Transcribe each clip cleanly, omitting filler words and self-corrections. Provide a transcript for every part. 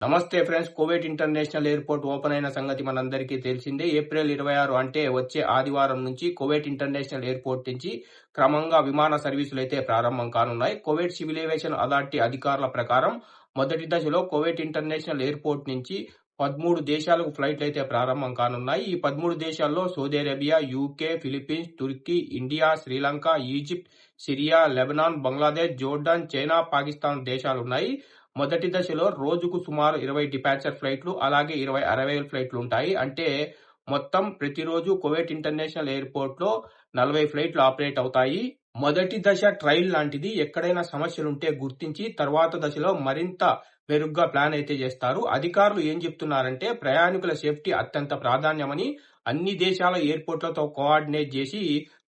నమస్తే friends. Kuwait international airport open అయిన సంగతి మనందరికీ తెలిసిందే. ఏప్రిల్ 26 అంటే వచ్చే ఆదివారం నుంచి కువైట్ ఇంటర్నేషనల్ ఎయిర్పోర్ట్ నుంచి క్రమంగా విమాన సర్వీసులు అయితే ప్రారంభం కానున్నాయి. కువైట్ సివిల్ ఏవియేషన్ అథారిటీ అధికారుల ప్రకారం మొదటి దశలో కువైట్ ఇంటర్నేషనల్ ఎయిర్పోర్ట్ నుంచి 13 దేశాలకు ఫ్లైట్లు అయితే ప్రారంభం కానున్నాయి. ఈ 13 దేశాల్లో Saudi Arabia, UK, Philippines, Turkey, India, Sri Lanka, Egypt, Syria, Lebanon, Bangladesh, Jordan, China, Pakistan దేశాలున్నాయి. మొదటి దశలో రోజుకు సుమారు 20 డిపార్చర్ ఫ్లైట్లు, అలాగే 20 అరైవల్ ఫ్లైట్లు ఉంటాయి. అంటే మొత్తం ప్రతిరోజు కువైట్ ఇంటర్నేషనల్ ఎయిర్పోర్ట్లో 40 ఫ్లైట్లు ఆపరేట్ అవుతాయి. మొదటి దశ ట్రయల్ లాంటిది. ఎక్కడైనా సమస్యలుంటే గుర్తించి తర్వాత దశలో మరింత మెరుగ్గా ప్లాన్ అయితే చేస్తారు. అధికారులు ఏం చెప్తున్నారంటే ప్రయాణికుల సేఫ్టీ అత్యంత ప్రాధాన్యమని అన్ని దేశాల ఎయిర్పోర్ట్లతో కోఆర్డినేట్ చేసి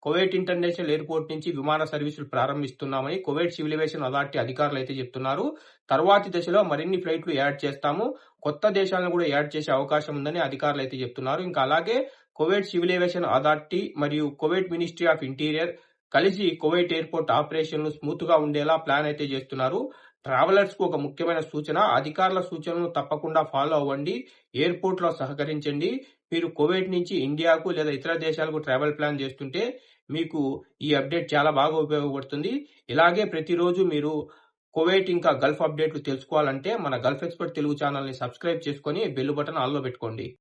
కువైట్ ఇంటర్నేషనల్ ఎయిర్పోర్ట్ నుంచి విమాన సర్వీసులు ప్రారంభిస్తున్నామని కువైట్ సివిల్ ఏవియేషన్ అథారిటీ అధికారులు అయితే చెప్తున్నారు. తర్వాతి దశలో మరిన్ని ఫ్లైట్లు యాడ్ చేస్తాము, కొత్త దేశాలను కూడా యాడ్ చేసే అవకాశం ఉందని అధికారులు అయితే చెప్తున్నారు. ఇంకా అలాగే కువైట్ సివిల్ ఏవియేషన్ అథారిటీ మరియు కువైట్ మినిస్ట్రీ ఆఫ్ ఇంటీరియర్ కలిసి కువైట్ ఎయిర్పోర్ట్ ఆపరేషన్లు స్మూత్ గా ఉండేలా ప్లాన్ అయితే చేస్తున్నారు. ట్రావెలర్స్ కు ఒక ముఖ్యమైన సూచన, అధికారుల సూచనలను తప్పకుండా ఫాలో అవ్వండి, ఎయిర్పోర్ట్ లో సహకరించండి. మీరు కువైట్ నుంచి ఇండియాకు లేదా ఇతర దేశాలకు ట్రావెల్ ప్లాన్ చేస్తుంటే మీకు ఈ అప్డేట్ చాలా బాగా ఉపయోగపడుతుంది. ఇలాగే ప్రతిరోజు మీరు కువైట్ ఇంకా గల్ఫ్ అప్డేట్లు తెలుసుకోవాలంటే మన గల్ఫ్ ఎక్స్పర్ట్ తెలుగు ఛానల్ ని సబ్స్క్రైబ్ చేసుకొని బెల్ బటన్ ఆన్ లో పెట్టుకోండి.